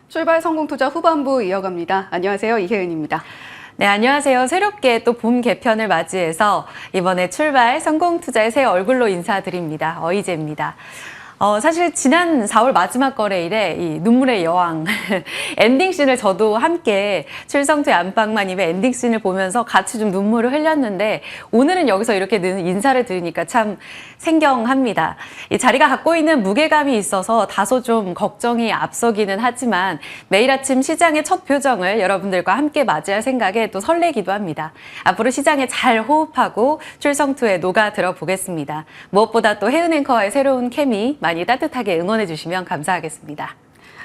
출발 성공투자 후반부 이어갑니다. 안녕하세요. 이혜은입니다. 네, 안녕하세요. 새롭게 또 봄 개편을 맞이해서 이번에 출발 성공투자의 새 얼굴로 인사드립니다. 어이제입니다. 사실 지난 4월 마지막 거래일에 이 눈물의 여왕 엔딩씬을 저도 함께 출성투의 안방만 입의 엔딩씬을 보면서 같이 좀 눈물을 흘렸는데 오늘은 여기서 이렇게 인사를 드리니까 참 생경합니다. 이 자리가 갖고 있는 무게감이 있어서 다소 좀 걱정이 앞서기는 하지만 매일 아침 시장의 첫 표정을 여러분들과 함께 맞이할 생각에 또 설레기도 합니다. 앞으로 시장에 잘 호흡하고 출성투에 녹아들어 보겠습니다. 무엇보다 또 혜은 앵커와의 새로운 케미 많이 따뜻하게 응원해 주시면 감사하겠습니다.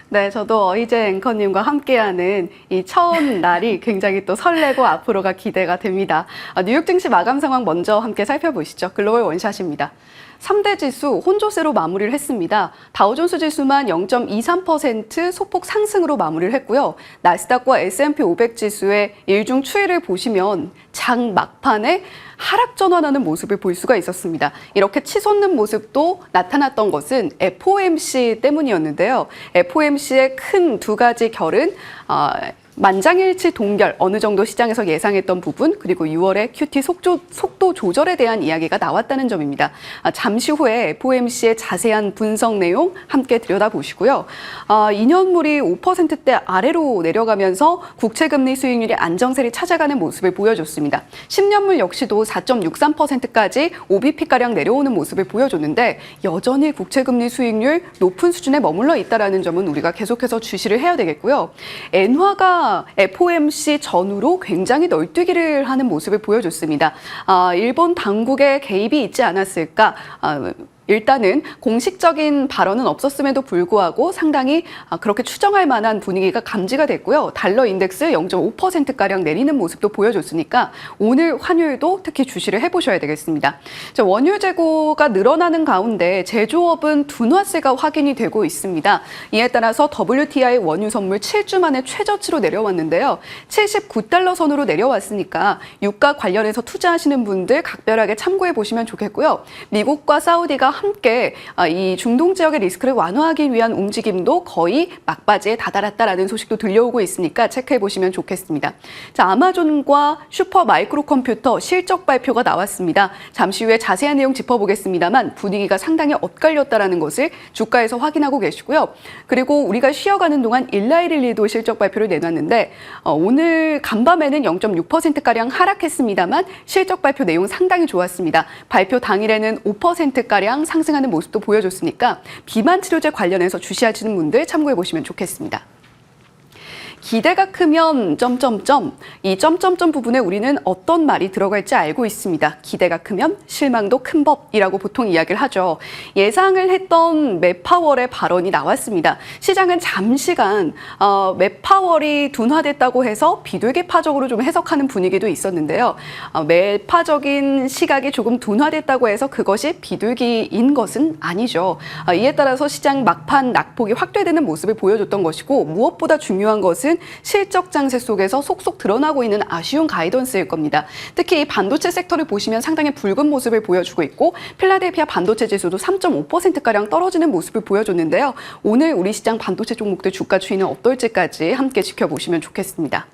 네, 저도 어이제 앵커님과 함께하는 이 처음 날이 굉장히 또 설레고 앞으로가 기대가 됩니다. 뉴욕 증시 마감 상황 먼저 함께 살펴보시죠. 글로벌 원샷입니다. 3대 지수 혼조세로 마무리를 했습니다. 다우존스 지수만 0.23% 소폭 상승으로 마무리를 했고요. 나스닥과 S&P 500 지수의 일중 추이를 보시면 장 막판에 하락 전환하는 모습을 볼 수가 있었습니다. 이렇게 치솟는 모습도 나타났던 것은 FOMC 때문이었는데요. FOMC의 큰 두 가지 결은 만장일치 동결, 어느 정도 시장에서 예상했던 부분, 그리고 6월에 QT 속도 조절에 대한 이야기가 나왔다는 점입니다. 잠시 후에 FOMC의 자세한 분석 내용 함께 들여다보시고요. 2년물이 5%대 아래로 내려가면서 국채금리 수익률이 안정세를 찾아가는 모습을 보여줬습니다. 10년물 역시도 4.63%까지 5bp가량 내려오는 모습을 보여줬는데 여전히 국채금리 수익률 높은 수준에 머물러 있다는 점은 우리가 계속해서 주시를 해야 되겠고요. 엔화가 FOMC 전후로 굉장히 널뛰기를 하는 모습을 보여줬습니다. 일본 당국의 개입이 있지 않았을까? 일단은 공식적인 발언은 없었음에도 불구하고 상당히 그렇게 추정할 만한 분위기가 감지가 됐고요. 달러 인덱스 0.5%가량 내리는 모습도 보여줬으니까 오늘 환율도 특히 주시를 해보셔야 되겠습니다. 원유 재고가 늘어나는 가운데 제조업은 둔화세가 확인이 되고 있습니다. 이에 따라서 WTI 원유 선물 7주 만에 최저치로 내려왔는데요. 79달러 선으로 내려왔으니까 유가 관련해서 투자하시는 분들 각별하게 참고해 보시면 좋겠고요. 미국과 사우디가 함께 이 중동 지역의 리스크를 완화하기 위한 움직임도 거의 막바지에 다다랐다라는 소식도 들려오고 있으니까 체크해 보시면 좋겠습니다. 자, 아마존과 슈퍼 마이크로 컴퓨터 실적 발표가 나왔습니다. 잠시 후에 자세한 내용 짚어보겠습니다만 분위기가 상당히 엇갈렸다라는 것을 주가에서 확인하고 계시고요. 그리고 우리가 쉬어가는 동안 일라이릴리도 실적 발표를 내놨는데 오늘 간밤에는 0.6%가량 하락했습니다만 실적 발표 내용 상당히 좋았습니다. 발표 당일에는 5%가량 상승하는 모습도 보여줬으니까 비만 치료제 관련해서 주시하시는 분들 참고해 보시면 좋겠습니다. 기대가 크면 이 점점점 부분에 우리는 어떤 말이 들어갈지 알고 있습니다. 기대가 크면 실망도 큰 법이라고 보통 이야기를 하죠. 예상을 했던 매파월의 발언이 나왔습니다. 시장은 잠시간 매파월이 둔화됐다고 해서 비둘기파적으로 좀 해석하는 분위기도 있었는데요. 매파적인 시각이 조금 둔화됐다고 해서 그것이 비둘기인 것은 아니죠. 이에 따라서 시장 막판 낙폭이 확대되는 모습을 보여줬던 것이고 무엇보다 중요한 것은 실적 장세 속에서 속속 드러나고 있는 아쉬운 가이던스일 겁니다. 특히 이 반도체 섹터를 보시면 상당히 붉은 모습을 보여주고 있고 필라델피아 반도체 지수도 3.5%가량 떨어지는 모습을 보여줬는데요. 오늘 우리 시장 반도체 종목들 주가 추이는 어떨지까지 함께 지켜보시면 좋겠습니다.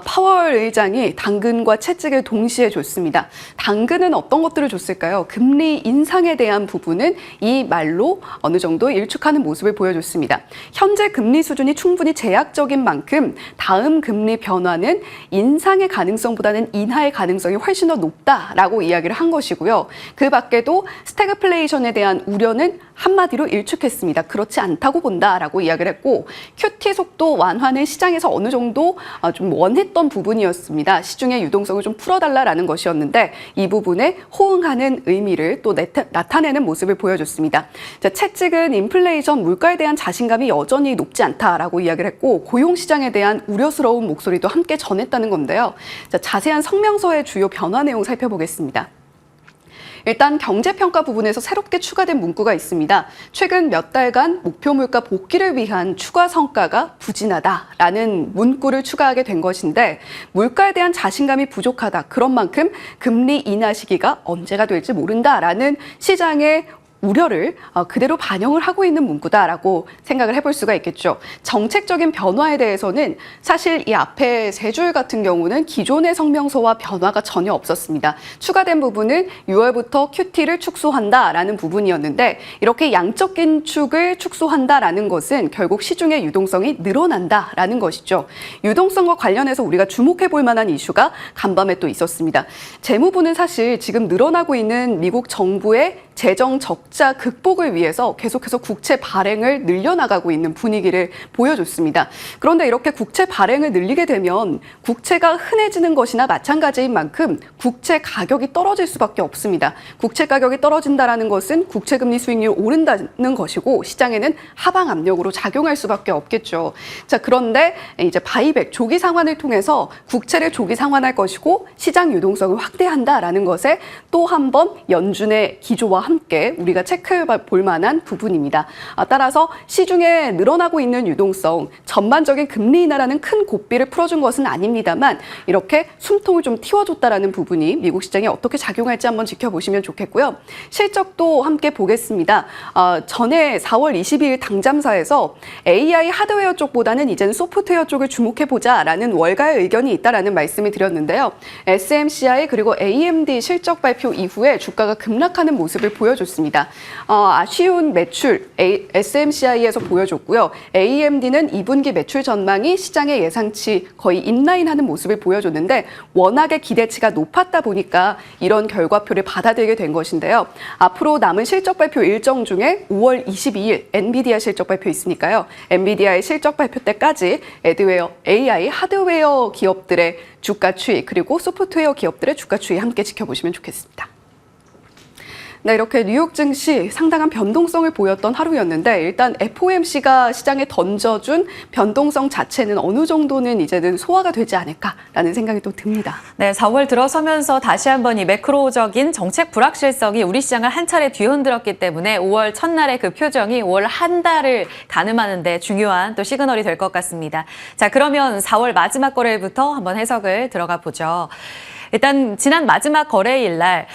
파월 의장이 당근과 채찍을 동시에 줬습니다. 당근은 어떤 것들을 줬을까요? 금리 인상에 대한 부분은 이 말로 어느 정도 일축하는 모습을 보여줬습니다. 현재 금리 수준이 충분히 제약적인 만큼 다음 금리 변화는 인상의 가능성보다는 인하의 가능성이 훨씬 더 높다라고 이야기를 한 것이고요. 그 밖에도 스태그플레이션에 대한 우려는 한마디로 일축했습니다. 그렇지 않다고 본다라고 이야기를 했고 QT 속도 완화는 시장에서 어느 정도 좀 원했던 부분이었습니다. 시중의 유동성을 좀 풀어달라라는 것이었는데 이 부분에 호응하는 의미를 또 나타내는 모습을 보여줬습니다. 자, 채찍은 인플레이션 물가에 대한 자신감이 여전히 높지 않다라고 이야기를 했고 고용시장에 대한 우려스러운 목소리도 함께 전했다는 건데요. 자, 자세한 성명서의 주요 변화 내용 살펴보겠습니다. 일단 경제평가 부분에서 새롭게 추가된 문구가 있습니다. 최근 몇 달간 목표 물가 복귀를 위한 추가 성과가 부진하다라는 문구를 추가하게 된 것인데 물가에 대한 자신감이 부족하다. 그런 만큼 금리 인하 시기가 언제가 될지 모른다라는 시장의 우려를 그대로 반영을 하고 있는 문구다라고 생각을 해볼 수가 있겠죠. 정책적인 변화에 대해서는 사실 이 앞에 세 줄 같은 경우는 기존의 성명서와 변화가 전혀 없었습니다. 추가된 부분은 6월부터 QT를 축소한다라는 부분이었는데 이렇게 양적 긴축을 축소한다라는 것은 결국 시중의 유동성이 늘어난다라는 것이죠. 유동성과 관련해서 우리가 주목해 볼 만한 이슈가 간밤에 또 있었습니다. 재무부는 사실 지금 늘어나고 있는 미국 정부의 재정 적자 극복을 위해서 계속해서 국채 발행을 늘려나가고 있는 분위기를 보여줬습니다. 그런데 이렇게 국채 발행을 늘리게 되면 국채가 흔해지는 것이나 마찬가지인 만큼 국채 가격이 떨어질 수밖에 없습니다. 국채 가격이 떨어진다는 것은 국채 금리 수익률이 오른다는 것이고 시장에는 하방 압력으로 작용할 수밖에 없겠죠. 자, 그런데 이제 바이백 조기 상환을 통해서 국채를 조기 상환할 것이고 시장 유동성을 확대한다라는 것에 또 한 번 연준의 기조와 함께 우리가 체크해 볼 만한 부분입니다. 따라서 시중에 늘어나고 있는 유동성, 전반적인 금리 인하라는 큰 고삐를 풀어준 것은 아닙니다만 이렇게 숨통을 좀 틔워줬다라는 부분이 미국 시장에 어떻게 작용할지 한번 지켜보시면 좋겠고요. 실적도 함께 보겠습니다. 전에 4월 22일 당잠사에서 AI 하드웨어 쪽보다는 이제는 소프트웨어 쪽을 주목해보자라는 월가의 의견이 있다라는 말씀을 드렸는데요. SMCI 그리고 AMD 실적 발표 이후에 주가가 급락하는 모습을 보여줬습니다. 아쉬운 매출 SMCI에서 보여줬고요. AMD는 2분기 매출 전망이 시장의 예상치 거의 인라인하는 모습을 보여줬는데 워낙에 기대치가 높았다 보니까 이런 결과표를 받아들이게 된 것인데요. 앞으로 남은 실적 발표 일정 중에 5월 22일 엔비디아 실적 발표 있으니까요. 엔비디아의 실적 발표 때까지 애드웨어, AI, 하드웨어 기업들의 주가 추이 그리고 소프트웨어 기업들의 주가 추이 함께 지켜보시면 좋겠습니다. 네, 이렇게 뉴욕 증시 상당한 변동성을 보였던 하루였는데 일단 FOMC가 시장에 던져준 변동성 자체는 어느 정도는 이제는 소화가 되지 않을까라는 생각이 또 듭니다. 네, 4월 들어서면서 다시 한번 이 매크로적인 정책 불확실성이 우리 시장을 한 차례 뒤흔들었기 때문에 5월 첫날의 그 표정이 5월 한 달을 가늠하는 데 중요한 또 시그널이 될 것 같습니다. 자, 그러면 4월 마지막 거래일부터 한번 해석을 들어가 보죠. 일단 지난 마지막 거래일 날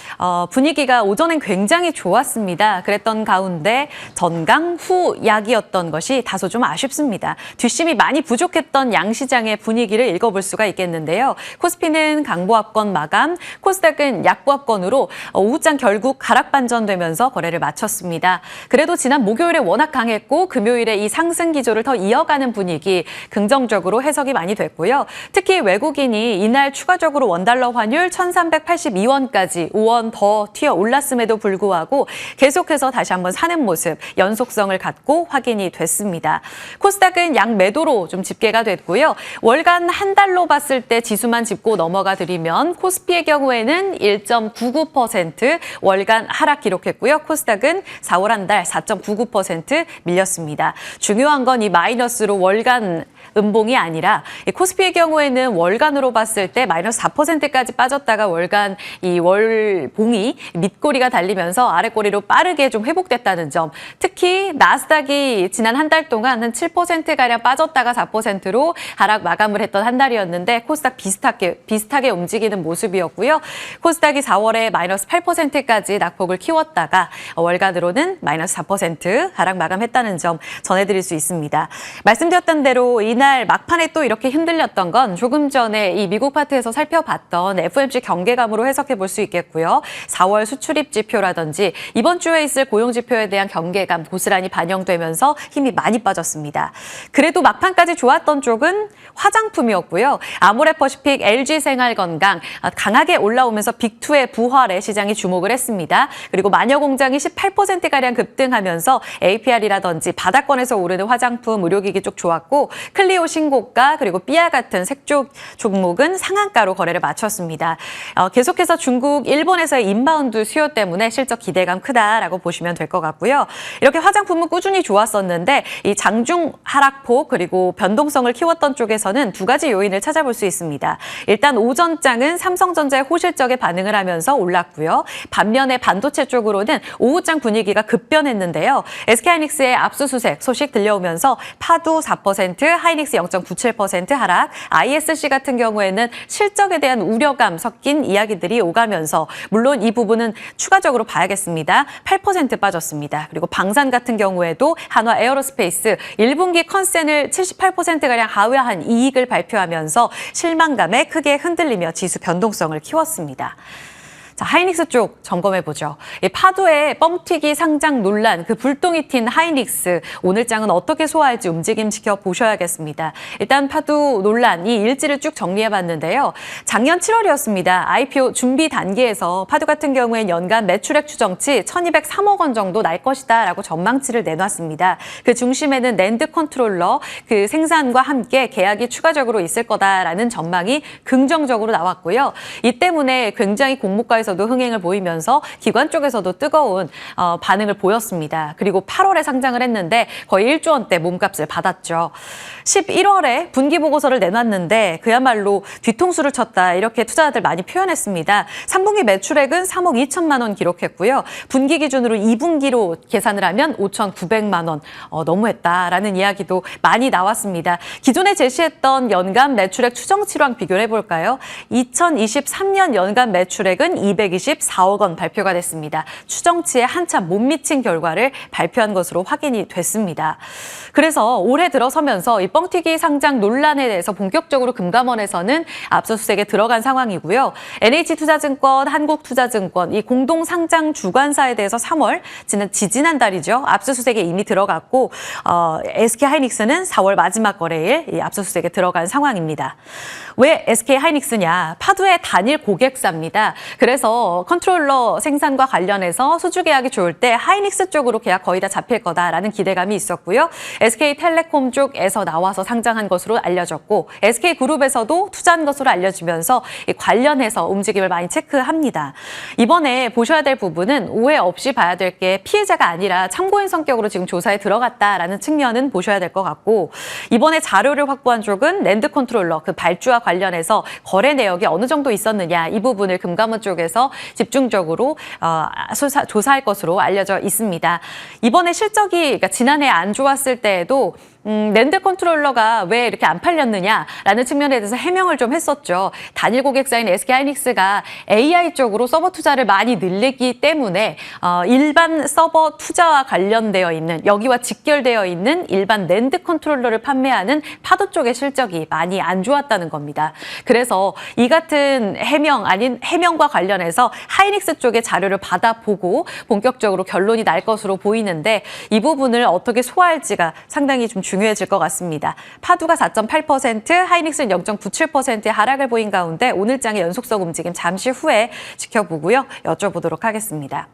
분위기가 오전엔 굉장히 좋았습니다. 그랬던 가운데 전강 후 약이었던 것이 다소 좀 아쉽습니다. 뒷심이 많이 부족했던 양시장의 분위기를 읽어볼 수가 있겠는데요. 코스피는 강보합권 마감, 코스닥은 약보합권으로 오후장 결국 하락 반전되면서 거래를 마쳤습니다. 그래도 지난 목요일에 워낙 강했고 금요일에 이 상승 기조를 더 이어가는 분위기 긍정적으로 해석이 많이 됐고요. 특히 외국인이 이날 추가적으로 원달러 환율 1,382원까지 5원 더 튀어 올랐음에도 불구하고 계속해서 다시 한번 사는 모습, 연속성을 갖고 확인이 됐습니다. 코스닥은 양 매도로 좀 집계가 됐고요. 월간 한 달로 봤을 때 지수만 짚고 넘어가 드리면 코스피의 경우에는 1.99% 월간 하락 기록했고요. 코스닥은 4월 한 달 4.99% 밀렸습니다. 중요한 건 이 마이너스로 월간 음봉이 아니라 코스피의 경우에는 월간으로 봤을 때 마이너스 4%까지 빠졌다가 월간 이 월봉이 밑꼬리가 달리면서 아랫꼬리로 빠르게 좀 회복됐다는 점. 특히 나스닥이 지난 한 달 동안 한 7%가량 빠졌다가 4%로 하락 마감을 했던 한 달이었는데 코스닥 비슷하게 움직이는 모습이었고요. 코스닥이 4월에 마이너스 8%까지 낙폭을 키웠다가 월간으로는 마이너스 4% 하락 마감했다는 점 전해드릴 수 있습니다. 말씀드렸던 대로 이날 막판에 또 이렇게 흔들렸던 건 조금 전에 이 미국 파트에서 살펴봤던 FOMC 경계감으로 해석해 볼 수 있겠고요. 4월 수출입 지표라든지 이번 주에 있을 고용 지표에 대한 경계감 고스란히 반영되면서 힘이 많이 빠졌습니다. 그래도 막판까지 좋았던 쪽은 화장품이었고요. 아모레퍼시픽, LG생활건강 강하게 올라오면서 빅2의 부활에 시장이 주목을 했습니다. 그리고 마녀공장이 18%가량 급등하면서 APR이라든지 바닥권에서 오르는 화장품, 의료기기 쪽 좋았고 클리오 신고가 그리고 삐아 같은 색조 종목은 상한가로 거래를 마쳤습니다. 계속해서 중국, 일본에서의 인바운드 수요 때문에 실적 기대감 크다라고 보시면 될 것 같고요. 이렇게 화장품은 꾸준히 좋았었는데 이 장중 하락폭 그리고 변동성을 키웠던 쪽에서는 두 가지 요인을 찾아볼 수 있습니다. 일단 오전장은 삼성전자의 호실적에 반응을 하면서 올랐고요. 반면에 반도체 쪽으로는 오후장 분위기가 급변했는데요. SK하이닉스의 압수수색 소식 들려오면서 파도 4%, 하이닉스 0.97% 하락, ISC 같은 경우에는 실적에 대한 우려감 섞인 이야기들이 오가면서 물론 이 부분은 추가적으로 봐야겠습니다. 8% 빠졌습니다. 그리고 방산 같은 경우에도 한화 에어로스페이스 1분기 컨센을 78%가량 하회한 이익을 발표하면서 실망감에 크게 흔들리며 지수 변동성을 키웠습니다. 자, 하이닉스 쪽 점검해보죠. 이 파도의 뻥튀기 상장 논란, 그 불똥이 튄 하이닉스, 오늘 장은 어떻게 소화할지 움직임 지켜보셔야겠습니다. 일단 파도 논란, 이 일지를 쭉 정리해봤는데요. 작년 7월이었습니다. IPO 준비 단계에서 파도 같은 경우엔 연간 매출액 추정치 1,203억 원 정도 날 것이다 라고 전망치를 내놨습니다. 그 중심에는 낸드 컨트롤러, 그 생산과 함께 계약이 추가적으로 있을 거다라는 전망이 긍정적으로 나왔고요. 이 때문에 굉장히 공모가에서도 흥행을 보이면서 기관 쪽에서도 뜨거운 반응을 보였습니다. 그리고 8월에 상장을 했는데 거의 1조 원대 몸값을 받았죠. 11월에 분기 보고서를 내놨는데 그야말로 뒤통수를 쳤다 이렇게 투자자들 많이 표현했습니다. 3분기 매출액은 3억 2천만 원 기록했고요. 분기 기준으로 2분기로 계산을 하면 5,900만 원 너무했다라는 이야기도 많이 나왔습니다. 기존에 제시했던 연간 매출액 추정치랑 비교를 해볼까요? 2023년 연간 매출액은 224억 원 발표가 됐습니다. 추정치에 한참 못 미친 결과를 발표한 것으로 확인이 됐습니다. 그래서 올해 들어서면서 이 뻥튀기 상장 논란에 대해서 본격적으로 금감원에서는 압수수색에 들어간 상황이고요. NH투자증권, 한국투자증권 이 공동 상장 주관사에 대해서 3월 지지난달이죠. 압수수색에 이미 들어갔고 SK하이닉스는 4월 마지막 거래일 이 압수수색에 들어간 상황입니다. 왜 SK하이닉스냐? 파도의 단일 고객사입니다. 그래서 컨트롤러 생산과 관련해서 수주 계약이 좋을 때 하이닉스 쪽으로 계약 거의 다 잡힐 거다라는 기대감이 있었고요. SK텔레콤 쪽에서 나와서 상장한 것으로 알려졌고 SK그룹에서도 투자한 것으로 알려지면서 관련해서 움직임을 많이 체크합니다. 이번에 보셔야 될 부분은 오해 없이 봐야 될 게 피해자가 아니라 참고인 성격으로 지금 조사에 들어갔다라는 측면은 보셔야 될 것 같고 이번에 자료를 확보한 쪽은 랜드 컨트롤러 그 발주와 관련해서 거래 내역이 어느 정도 있었느냐 이 부분을 금감원 쪽에서 집중적으로 조사할 것으로 알려져 있습니다. 이번에 실적이 그러니까 지난해 안 좋았을 때에도 랜드 컨트롤러가 왜 이렇게 안 팔렸느냐라는 측면에 대해서 해명을 좀 했었죠. 단일 고객사인 SK하이닉스가 AI 쪽으로 서버 투자를 많이 늘리기 때문에 일반 서버 투자와 관련되어 있는 여기와 직결되어 있는 일반 랜드 컨트롤러를 판매하는 파도 쪽의 실적이 많이 안 좋았다는 겁니다. 그래서 이 같은 해명 아닌 해명과 관련해서 하이닉스 쪽의 자료를 받아보고 본격적으로 결론이 날 것으로 보이는데 이 부분을 어떻게 소화할지가 상당히 좀 중요해질 것 같습니다. 파두가 4.8%, 하이닉스는 0.97%의 하락을 보인 가운데 오늘 장의 연속성 움직임 잠시 후에 지켜보고요. 여쭤보도록 하겠습니다.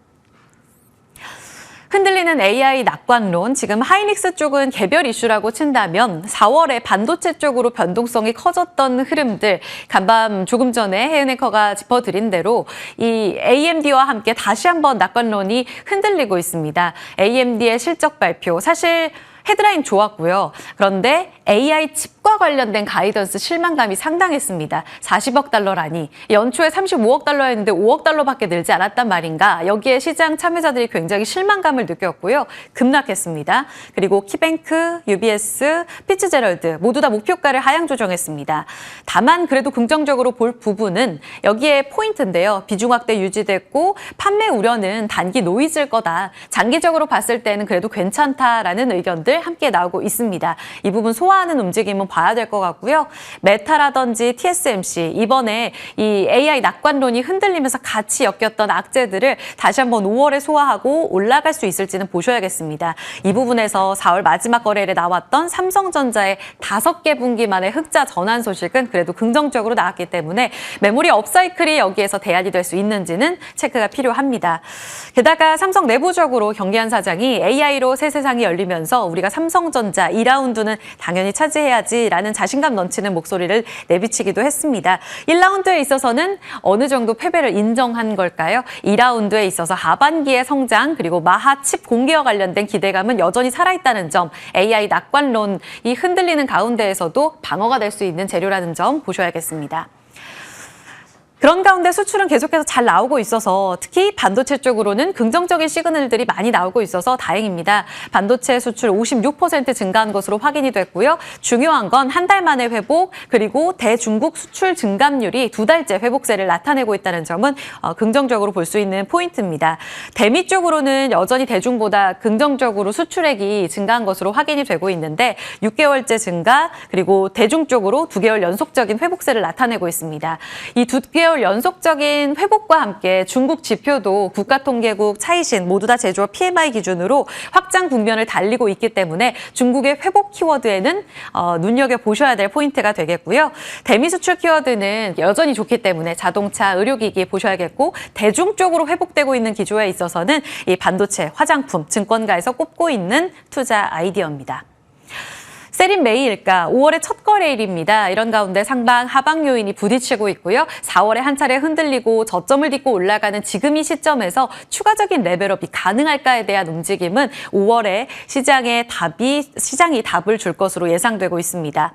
흔들리는 AI 낙관론, 지금 하이닉스 쪽은 개별 이슈라고 친다면 4월에 반도체 쪽으로 변동성이 커졌던 흐름들, 간밤 조금 전에 혜은 앵커가 짚어드린 대로 이 AMD와 함께 다시 한번 낙관론이 흔들리고 있습니다. AMD의 실적 발표, 사실 헤드라인 좋았고요. 그런데 AI 칩과 관련된 가이던스 실망감이 상당했습니다. 40억 달러라니 연초에 35억 달러였는데 5억 달러밖에 늘지 않았단 말인가. 여기에 시장 참여자들이 굉장히 실망감을 느꼈고요. 급락했습니다. 그리고 키뱅크, UBS, 피츠제럴드 모두 다 목표가를 하향 조정했습니다. 다만 그래도 긍정적으로 볼 부분은 여기에 포인트인데요. 비중 확대 유지됐고 판매 우려는 단기 노이즈일 거다. 장기적으로 봤을 때는 그래도 괜찮다라는 의견들 함께 나오고 있습니다. 이 부분 소화하는 움직임은 봐야 될 것 같고요. 메타라든지 TSMC 이번에 이 AI 낙관론이 흔들리면서 같이 엮였던 악재들을 다시 한번 5월에 소화하고 올라갈 수 있을지는 보셔야겠습니다. 이 부분에서 4월 마지막 거래일에 나왔던 삼성전자의 5개 분기 만의 흑자 전환 소식은 그래도 긍정적으로 나왔기 때문에 메모리 업사이클이 여기에서 대안이 될 수 있는지는 체크가 필요합니다. 게다가 삼성 내부적으로 경기한 사장이 AI로 새 세상이 열리면서 우리가 삼성전자 2라운드는 당연히 차지해야지라는 자신감 넘치는 목소리를 내비치기도 했습니다. 1라운드에 있어서는 어느 정도 패배를 인정한 걸까요? 2라운드에 있어서 하반기의 성장 그리고 마하 칩 공개와 관련된 기대감은 여전히 살아있다는 점, AI 낙관론이 흔들리는 가운데에서도 방어가 될 수 있는 재료라는 점 보셔야겠습니다. 그런 가운데 수출은 계속해서 잘 나오고 있어서 특히 반도체 쪽으로는 긍정적인 시그널들이 많이 나오고 있어서 다행입니다. 반도체 수출 56% 증가한 것으로 확인이 됐고요. 중요한 건 한 달 만에 회복, 그리고 대중국 수출 증감률이 2달째 회복세를 나타내고 있다는 점은 긍정적으로 볼 수 있는 포인트입니다. 대미 쪽으로는 여전히 대중보다 긍정적으로 수출액이 증가한 것으로 확인이 되고 있는데 6개월째 증가, 그리고 대중 쪽으로 2개월 연속적인 회복세를 나타내고 있습니다. 이 2개월 연속적인 회복과 함께 중국 지표도 국가통계국, 차이신 모두 다 제조업 PMI 기준으로 확장 국면을 달리고 있기 때문에 중국의 회복 키워드에는 눈여겨보셔야 될 포인트가 되겠고요. 대미 수출 키워드는 여전히 좋기 때문에 자동차, 의료기기 보셔야겠고 대중 쪽으로 회복되고 있는 기조에 있어서는 이 반도체, 화장품, 증권가에서 꼽고 있는 투자 아이디어입니다. 세린 매일가 5월의 첫 거래일입니다. 이런 가운데 상방, 하방 요인이 부딪히고 있고요. 4월에 한 차례 흔들리고 저점을 딛고 올라가는 지금 이 시점에서 추가적인 레벨업이 가능할까에 대한 움직임은 5월에 시장이 답을 줄 것으로 예상되고 있습니다.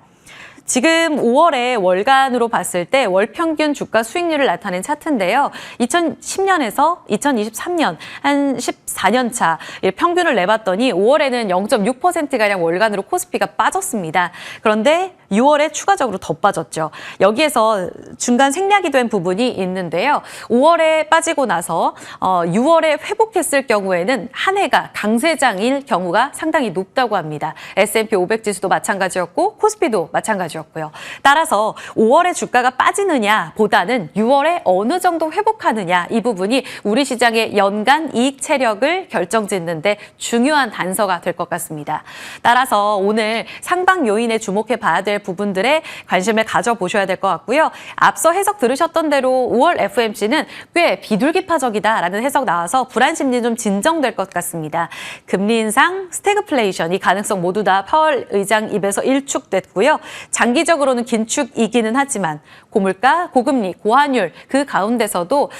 지금 5월에 월간으로 봤을 때 월 평균 주가 수익률을 나타낸 차트인데요. 2010년에서 2023년 한 14년 차 평균을 내봤더니 5월에는 0.6%가량 월간으로 코스피가 빠졌습니다. 그런데 6월에 추가적으로 더 빠졌죠. 여기에서 중간 생략이 된 부분이 있는데요. 5월에 빠지고 나서 6월에 회복했을 경우에는 한 해가 강세장일 경우가 상당히 높다고 합니다. S&P 500 지수도 마찬가지였고 코스피도 마찬가지였고요. 따라서 5월에 주가가 빠지느냐 보다는 6월에 어느 정도 회복하느냐 이 부분이 우리 시장의 연간 이익 체력을 결정짓는 데 중요한 단서가 될 것 같습니다. 따라서 오늘 상방 요인에 주목해 봐야 될 부분들에 관심을 가져보셔야 될 것 같고요. 앞서 해석 들으셨던 대로 5월 FOMC는 꽤 비둘기파적이다라는 해석 나와서 불안 심리 좀 진정될 것 같습니다. 금리 인상, 스태그플레이션 이 가능성 모두 다 파월 의장 입에서 일축됐고요. 장기적으로는 긴축이기는 하지만 고물가, 고금리, 고환율 그 가운데서도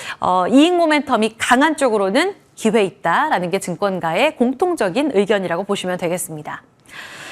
이익 모멘텀이 강한 쪽으로는 기회 있다라는 게 증권가의 공통적인 의견이라고 보시면 되겠습니다.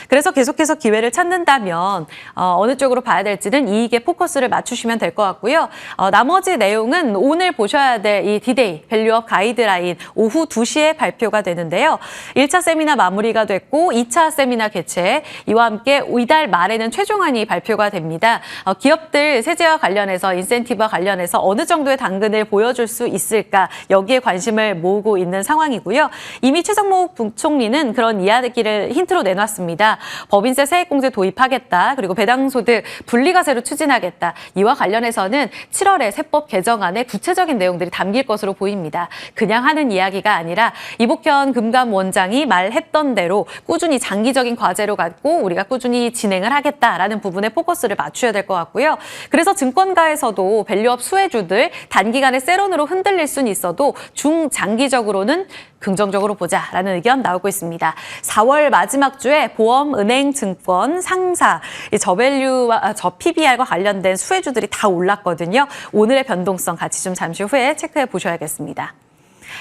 그래서 계속해서 기회를 찾는다면 어느 쪽으로 봐야 될지는 이익에 포커스를 맞추시면 될 것 같고요. 나머지 내용은 오늘 보셔야 될 이 디데이, 밸류업 가이드라인 오후 2시에 발표가 되는데요. 1차 세미나 마무리가 됐고 2차 세미나 개최, 이와 함께 이달 말에는 최종안이 발표가 됩니다. 기업들 세제와 관련해서 인센티브와 관련해서 어느 정도의 당근을 보여줄 수 있을까 여기에 관심을 모으고 있는 상황이고요. 이미 최정목 부총리는 그런 이야기를 힌트로 내놨습니다. 법인세 세액공제 도입하겠다. 그리고 배당소득 분리과세로 추진하겠다. 이와 관련해서는 7월에 세법 개정안에 구체적인 내용들이 담길 것으로 보입니다. 그냥 하는 이야기가 아니라 이복현 금감원장이 말했던 대로 꾸준히 장기적인 과제로 갖고 우리가 꾸준히 진행을 하겠다라는 부분에 포커스를 맞춰야 될 것 같고요. 그래서 증권가에서도 밸류업 수혜주들 단기간에 세론으로 흔들릴 수는 있어도 중장기적으로는 긍정적으로 보자라는 의견 나오고 있습니다. 4월 마지막 주에 보험, 은행, 증권, 상사, 저밸류와 PBR과 관련된 수혜주들이 다 올랐거든요. 오늘의 변동성 같이 좀 잠시 후에 체크해 보셔야겠습니다.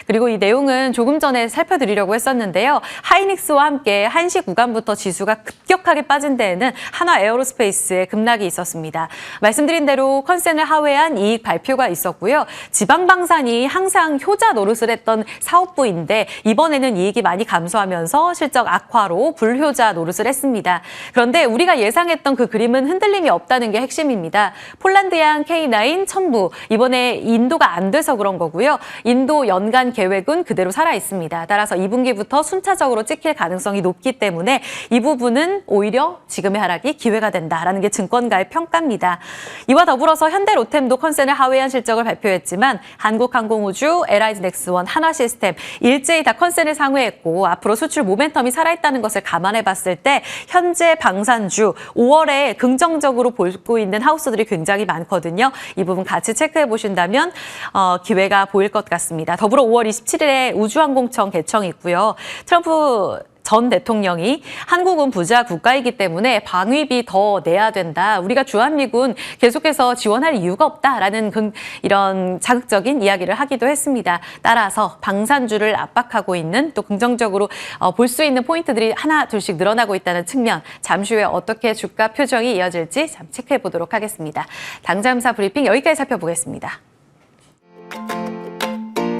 그리고 이 내용은 조금 전에 살펴드리려고 했었는데요. 하이닉스와 함께 1시 구간부터 지수가 급격하게 빠진 데에는 한화 에어로스페이스의 급락이 있었습니다. 말씀드린 대로 컨센을 하회한 이익 발표가 있었고요. 지방방산이 항상 효자 노릇을 했던 사업부인데 이번에는 이익이 많이 감소하면서 실적 악화로 불효자 노릇을 했습니다. 그런데 우리가 예상했던 그 그림은 흔들림이 없다는 게 핵심입니다. 폴란드양 K9 첨부, 이번에 인도가 안 돼서 그런 거고요. 인도 연간 계획은 그대로 살아 있습니다. 따라서 2분기부터 순차적으로 찍힐 가능성이 높기 때문에 이 부분은 오히려 지금의 하락이 기회가 된다라는 게 증권가의 평가입니다. 이와 더불어서 현대로템도 컨센을 하회한 실적을 발표했지만 한국항공우주, LIG넥스원, 한화시스템 일제히 다 컨센을 상회했고 앞으로 수출 모멘텀이 살아있다는 것을 감안해 봤을 때 현재 방산주 5월에 긍정적으로 보고 있는 하우스들이 굉장히 많거든요. 이 부분 같이 체크해 보신다면 기회가 보일 것 같습니다. 더불어 5월 27일에 우주항공청 개청이 있고요. 트럼프 전 대통령이 한국은 부자 국가이기 때문에 방위비 더 내야 된다. 우리가 주한미군 계속해서 지원할 이유가 없다라는 이런 자극적인 이야기를 하기도 했습니다. 따라서 방산주를 압박하고 있는 또 긍정적으로 볼 수 있는 포인트들이 하나 둘씩 늘어나고 있다는 측면, 잠시 후에 어떻게 주가 표정이 이어질지 체크해 보도록 하겠습니다. 당잠사 브리핑 여기까지 살펴보겠습니다.